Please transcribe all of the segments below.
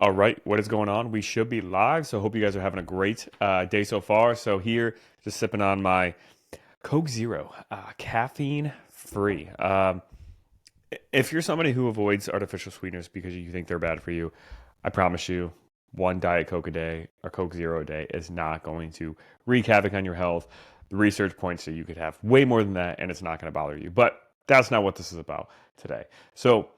All right, what is going on? We should be live, so hope you guys are having a great day so far. So here, just sipping on my Coke Zero, caffeine free. If you're somebody who avoids artificial sweeteners because you think they're bad for you, I promise you, one Diet Coke a day or Coke Zero a day is not going to wreak havoc on your health. The research points that you could have way more than that, and it's not going to bother you. But that's not what this is about today. So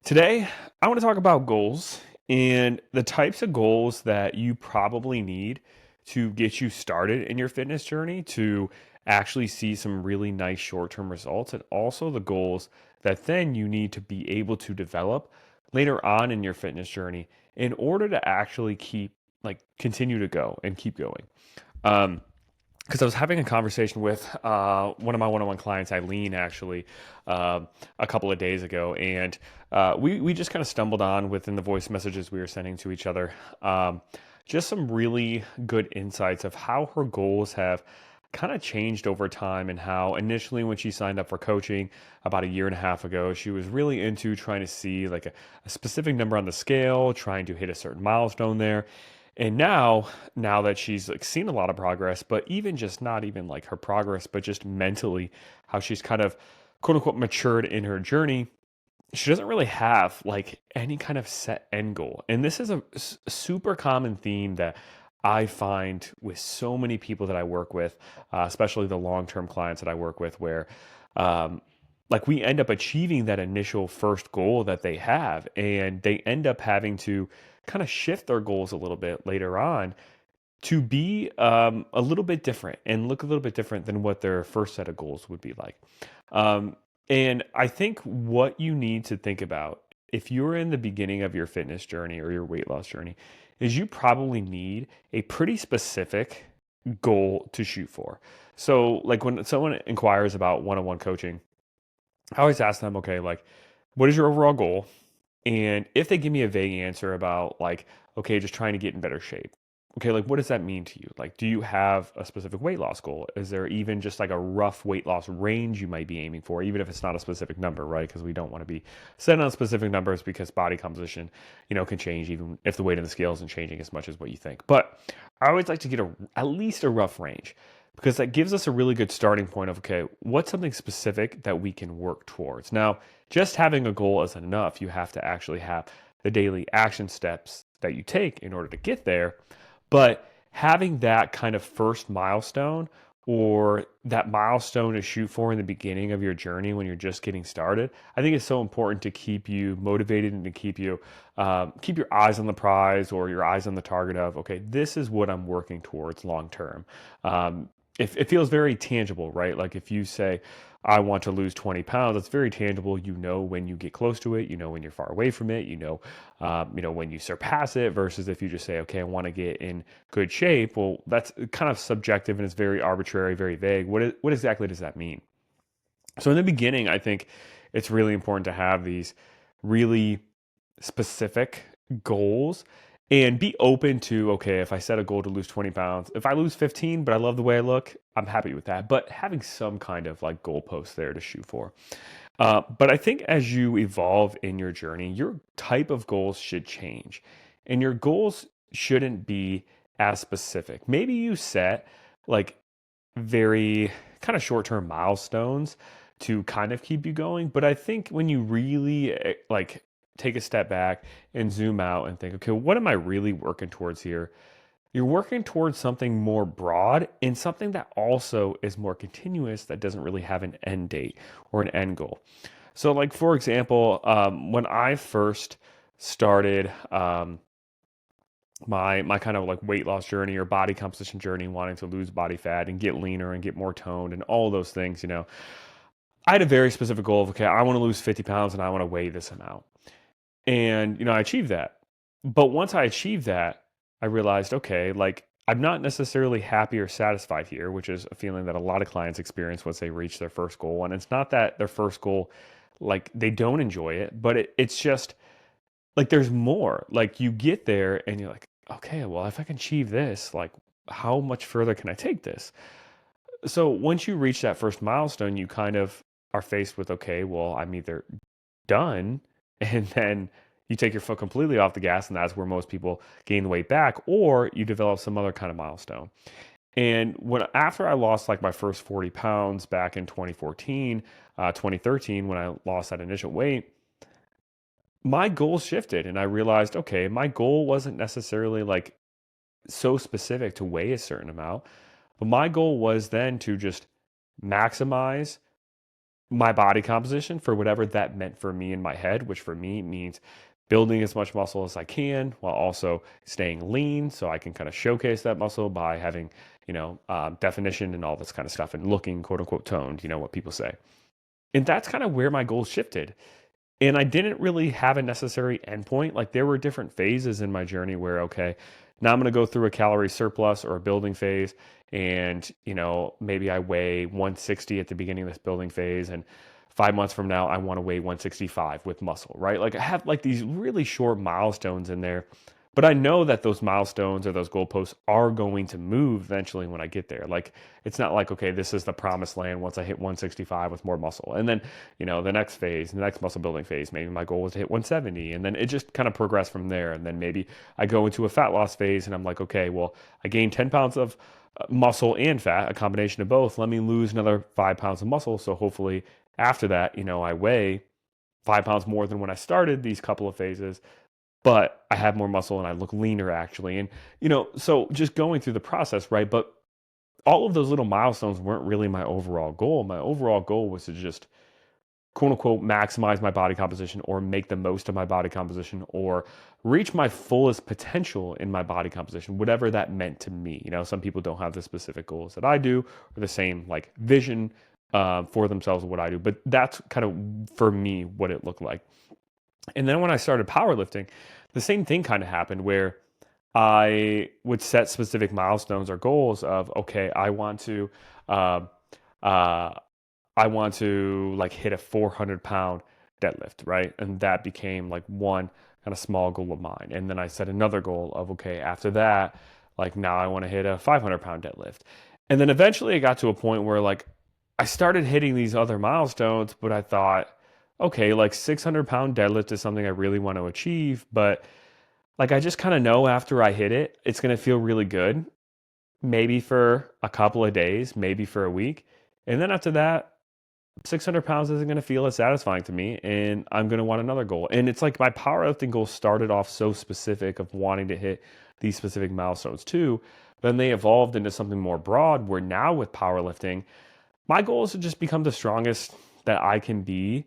today, I want to talk about goals and the types of goals that you probably need to get you started in your fitness journey to actually see some really nice short term results, and also the goals that then you need to be able to develop later on in your fitness journey in order to actually continue to go and keep going. Um, because I was having a conversation with one of my one-on-one clients, Eileen, actually, a couple of days ago, and we just kind of stumbled on within the voice messages we were sending to each other, just some really good insights of how her goals have kind of changed over time, and how initially when she signed up for coaching about a year and a half ago, she was really into trying to see like a specific number on the scale, trying to hit a certain milestone there. And now that she's like seen a lot of progress, but even just not even like her progress, but just mentally, how she's kind of quote unquote matured in her journey, she doesn't really have like any kind of set end goal. And this is a super common theme that I find with so many people that I work with, especially the long term clients that I work with, where um, like we end up achieving that initial first goal that they have, and they end up having to kind of shift their goals a little bit later on to be a little bit different and look a little bit different than what their first set of goals would be like. Um, and I think what you need to think about if you're in the beginning of your fitness journey or your weight loss journey is you probably need a pretty specific goal to shoot for. So, like when someone inquires about one on one coaching, I always ask them, okay, like, what is your overall goal? And if they give me a vague answer about like, okay, just trying to get in better shape. Okay, like what does that mean to you? Like, do you have a specific weight loss goal? Is there even just like a rough weight loss range you might be aiming for, even if it's not a specific number, right? Because we don't want to be set on specific numbers because body composition, can change even if the weight of the scale isn't changing as much as what you think. But I always like to get at least a rough range because that gives us a really good starting point of, okay, what's something specific that we can work towards? Now, just having a goal isn't enough. You have to actually have the daily action steps that you take in order to get there. But having that kind of first milestone or that milestone to shoot for in the beginning of your journey when you're just getting started, I think it's so important to keep you motivated and to keep your eyes on the prize or your eyes on the target of, okay, this is what I'm working towards long term. It feels very tangible, right? Like if you say, I want to lose 20 pounds, it's very tangible. You know when you get close to it, you know when you're far away from it, when you surpass it, versus if you just say, okay, I want to get in good shape. Well, that's kind of subjective and it's very arbitrary, very vague. What exactly does that mean? So in the beginning, I think it's really important to have these really specific goals and be open to, okay, if I set a goal to lose 20 pounds, if I lose 15, but I love the way I look, I'm happy with that. But having some kind of like goalpost there to shoot for. But I think as you evolve in your journey, your type of goals should change and your goals shouldn't be as specific. Maybe you set like very kind of short term milestones to kind of keep you going. But I think when you really like take a step back and zoom out and think, okay, what am I really working towards here? You're working towards something more broad and something that also is more continuous that doesn't really have an end date or an end goal. So, like, for example, when I first started my kind of like weight loss journey or body composition journey, wanting to lose body fat and get leaner and get more toned and all those things, I had a very specific goal of, okay, I want to lose 50 pounds and I want to weigh this amount. And, I achieved that. But once I achieved that, I realized, okay, like I'm not necessarily happy or satisfied here, which is a feeling that a lot of clients experience once they reach their first goal. And it's not that their first goal, like they don't enjoy it, but it's just like there's more. Like you get there and you're like, okay, well, if I can achieve this, like how much further can I take this? So once you reach that first milestone, you kind of are faced with, okay, well, I'm either done and then you take your foot completely off the gas, and that's where most people gain the weight back, or you develop some other kind of milestone. And when after I lost like my first 40 pounds back in 2014, 2013, when I lost that initial weight, my goals shifted and I realized, okay, my goal wasn't necessarily like so specific to weigh a certain amount, but my goal was then to just maximize my body composition for whatever that meant for me in my head, which for me means building as much muscle as I can while also staying lean so I can kind of showcase that muscle by having, definition and all this kind of stuff and looking quote unquote toned, what people say. And that's kind of where my goals shifted. And I didn't really have a necessary endpoint. Like there were different phases in my journey where, okay, now I'm going to go through a calorie surplus or a building phase. And, maybe I weigh 160 at the beginning of this building phase. And 5 months from now, I want to weigh 165 with muscle, right? Like I have like these really short milestones in there. But I know that those milestones or those goalposts are going to move eventually when I get there. Like it's not like, okay, this is the promised land once I hit 165 with more muscle. And then, the next phase, the next muscle building phase, maybe my goal was to hit 170. And then it just kind of progressed from there. And then maybe I go into a fat loss phase and I'm like, okay, well, I gained 10 pounds of muscle and fat, a combination of both. Let me lose another 5 pounds of muscle. So hopefully after that, I weigh 5 pounds more than when I started these couple of phases, but I have more muscle and I look leaner actually. And, so just going through the process, right? But all of those little milestones weren't really my overall goal. My overall goal was to just quote unquote maximize my body composition or make the most of my body composition or reach my fullest potential in my body composition, whatever that meant to me. Some people don't have the specific goals that I do or the same like vision for themselves of what I do, but that's kind of for me what it looked like. And then when I started powerlifting, the same thing kind of happened where I would set specific milestones or goals of, okay, uh, uh, I want to like hit a 400-pound deadlift, right? And that became like one kind of small goal of mine. And then I set another goal of, okay, after that, like now I want to hit a 500-pound deadlift. And then eventually it got to a point where like I started hitting these other milestones, but I thought, okay, like 600-pound deadlift is something I really want to achieve, but like I just kind of know after I hit it, it's going to feel really good, maybe for a couple of days, maybe for a week. And then after that, 600 pounds isn't going to feel as satisfying to me, and I'm going to want another goal. And it's like my powerlifting goal started off so specific of wanting to hit these specific milestones too. Then they evolved into something more broad where now with powerlifting, my goal is to just become the strongest that I can be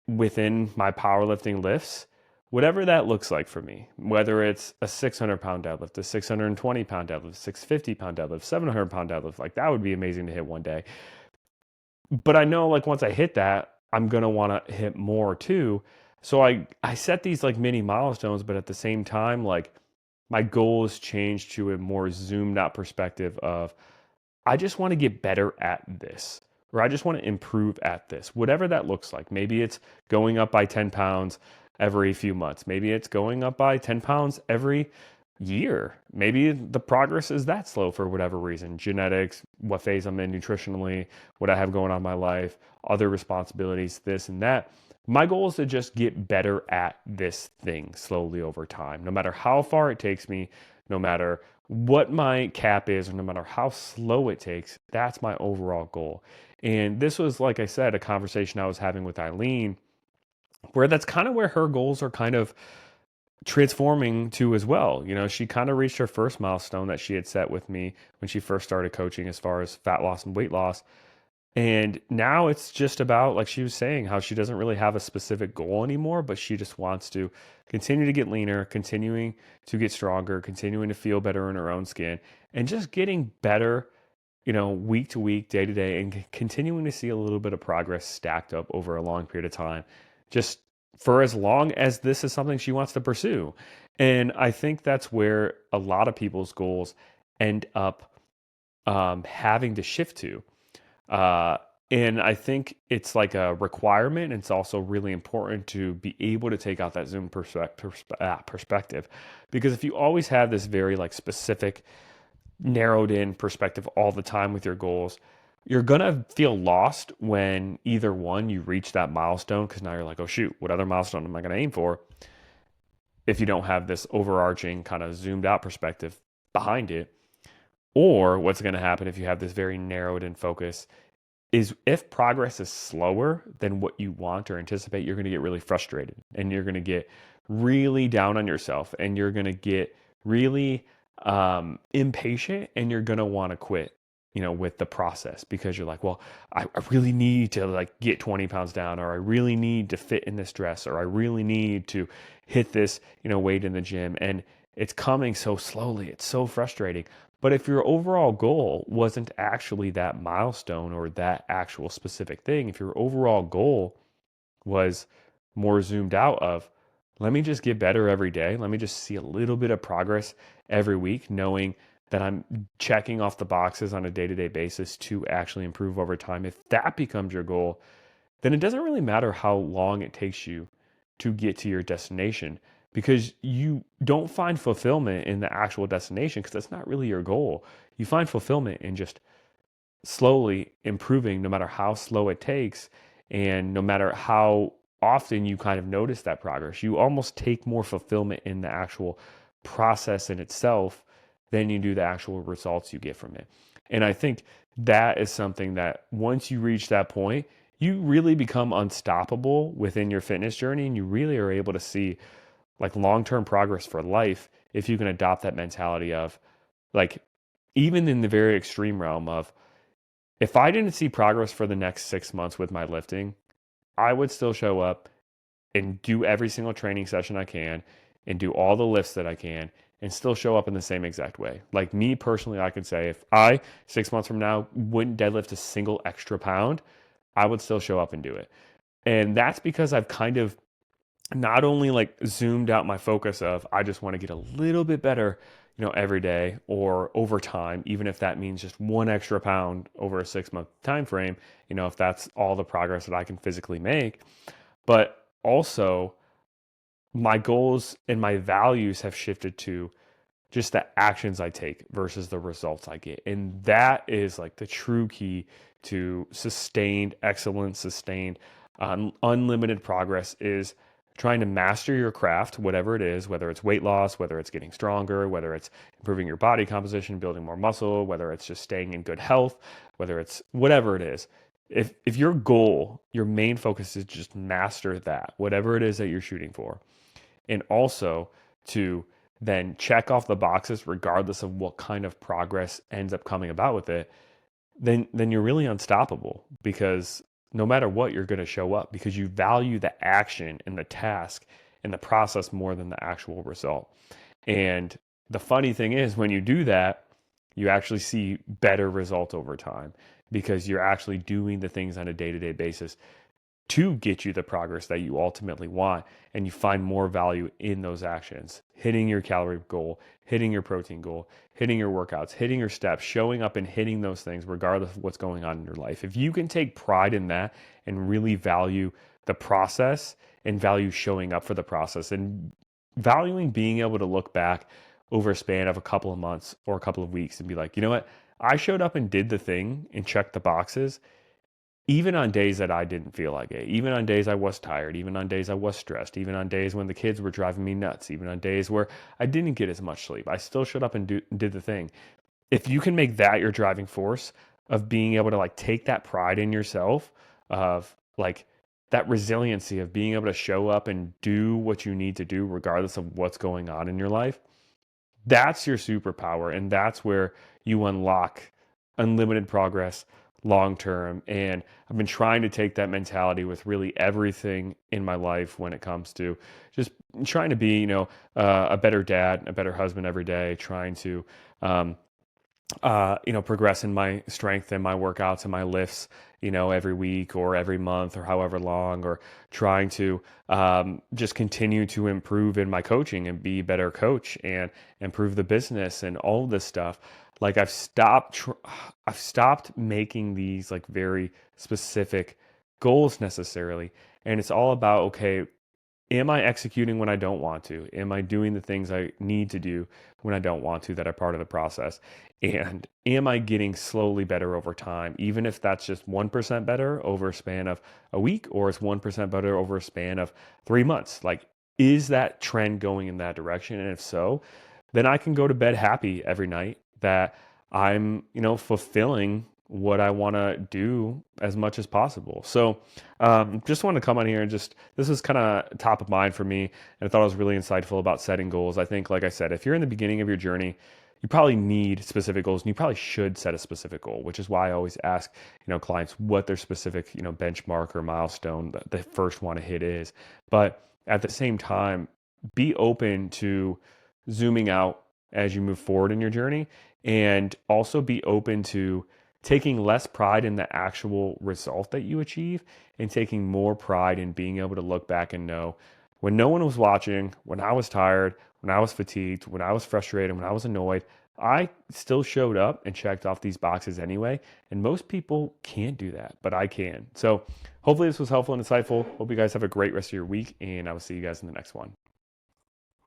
within my powerlifting lifts, whatever that looks like for me, whether it's a 600-pound deadlift, a 620-pound deadlift, 650-pound deadlift, 700-pound deadlift, like that would be amazing to hit one day. But I know like once I hit that, I'm going to want to hit more too. So I set these like mini milestones, but at the same time, like my goals changed to a more zoomed out perspective of I just want to get better at this, or I just want to improve at this, whatever that looks like. Maybe it's going up by 10 pounds every few months. Maybe it's going up by 10 pounds every year. Maybe the progress is that slow for whatever reason, genetics, what phase I'm in nutritionally, what I have going on in my life, other responsibilities, this and that. My goal is to just get better at this thing slowly over time, no matter how far it takes me, no matter what my cap is, or no matter how slow it takes. That's my overall goal. And this was, like I said, a conversation I was having with Eileen, where that's kind of where her goals are kind of transforming to as well. She kind of reached her first milestone that she had set with me when she first started coaching as far as fat loss and weight loss. And now it's just about, like she was saying, how she doesn't really have a specific goal anymore, but she just wants to continue to get leaner, continuing to get stronger, continuing to feel better in her own skin, and just getting better, week to week, day to day, and continuing to see a little bit of progress stacked up over a long period of time, just for as long as this is something she wants to pursue. And I think that's where a lot of people's goals end up having to shift to. And I think it's like a requirement. It's also really important to be able to take out that zoom perspective, because if you always have this very like specific, narrowed in perspective all the time with your goals, you're gonna feel lost when either one, you reach that milestone, because now you're like, oh shoot, what other milestone am I gonna aim for? if you don't have this overarching kind of zoomed out perspective behind it. Or what's going to happen if you have this very narrowed in focus is if progress is slower than what you want or anticipate, you're going to get really frustrated and you're going to get really down on yourself and you're going to get really impatient and you're going to want to quit, with the process because you're like, well, I really need to like get 20 pounds down, or I really need to fit in this dress, or I really need to hit this, weight in the gym. And it's coming so slowly. It's so frustrating. But if your overall goal wasn't actually that milestone or that actual specific thing, if your overall goal was more zoomed out of, let me just get better every day, let me just see a little bit of progress every week, knowing that I'm checking off the boxes on a day-to-day basis to actually improve over time. If that becomes your goal, then it doesn't really matter how long it takes you to get to your destination, because you don't find fulfillment in the actual destination because that's not really your goal. You find fulfillment in just slowly improving, no matter how slow it takes and no matter how often you kind of notice that progress. You almost take more fulfillment in the actual process in itself than you do the actual results you get from it. And I think that is something that once you reach that point, you really become unstoppable within your fitness journey, and you really are able to see like long-term progress for life if you can adopt that mentality of like, even in the very extreme realm of, if I didn't see progress for the next 6 months with my lifting, I would still show up and do every single training session I can and do all the lifts that I can and still show up in the same exact way. Like me personally, I could say if I 6 months from now wouldn't deadlift a single extra pound, I would still show up and do it. And that's because I've kind of not only like zoomed out my focus of, I just want to get a little bit better, every day or over time, even if that means just 1 extra pound over a 6 month time frame, if that's all the progress that I can physically make. But also my goals and my values have shifted to just the actions I take versus the results I get. And that is like the true key to sustained excellence, sustained unlimited progress, is trying to master your craft, whatever it is, whether it's weight loss, whether it's getting stronger, whether it's improving your body composition, building more muscle, whether it's just staying in good health, whether it's whatever it is. If your goal, your main focus is just master that, whatever it is that you're shooting for, and also to then check off the boxes regardless of what kind of progress ends up coming about with it, then you're really unstoppable, because no matter what, you're going to show up because you value the action and the task and the process more than the actual result. And the funny thing is, when you do that, you actually see better results over time because you're actually doing the things on a day-to-day basis to get you the progress that you ultimately want. And you find more value in those actions, hitting your calorie goal, hitting your protein goal, hitting your workouts, hitting your steps, showing up and hitting those things regardless of what's going on in your life. If you can take pride in that and really value the process and value showing up for the process and valuing being able to look back over a span of a couple of months or a couple of weeks and be like, you know what, I showed up and did the thing and checked the boxes, even on days that I didn't feel like it, even on days I was tired, even on days I was stressed, even on days when the kids were driving me nuts, even on days where I didn't get as much sleep, I still showed up and did the thing. If you can make that your driving force of being able to like take that pride in yourself, of like that resiliency of being able to show up and do what you need to do regardless of what's going on in your life, that's your superpower. And that's where you unlock unlimited progress long term. And I've been trying to take that mentality with really everything in my life when it comes to just trying to be, a better dad, a better husband every day, trying to, progress in my strength and my workouts and my lifts, every week or every month or however long, or trying to just continue to improve in my coaching and be a better coach and improve the business and all of this stuff. Like I've stopped making these like very specific goals necessarily. And it's all about, okay, am I executing when I don't want to? Am I doing the things I need to do when I don't want to that are part of the process? And am I getting slowly better over time, even if that's just 1% better over a span of a week, or it's 1% better over a span of 3 months? Like, is that trend going in that direction? And if so, then I can go to bed happy every night that I'm, fulfilling what I want to do as much as possible. So, just want to come on here and this is kind of top of mind for me. And I thought it was really insightful about setting goals. I think, like I said, if you're in the beginning of your journey, you probably need specific goals and you probably should set a specific goal, which is why I always ask, clients what their specific, benchmark or milestone that they first want to hit is. But at the same time, be open to zooming out as you move forward in your journey, and also be open to taking less pride in the actual result that you achieve and taking more pride in being able to look back and know when no one was watching, when I was tired, when I was fatigued, when I was frustrated, when I was annoyed, I still showed up and checked off these boxes anyway. And most people can't do that, but I can. So hopefully this was helpful and insightful. Hope you guys have a great rest of your week, and I will see you guys in the next one.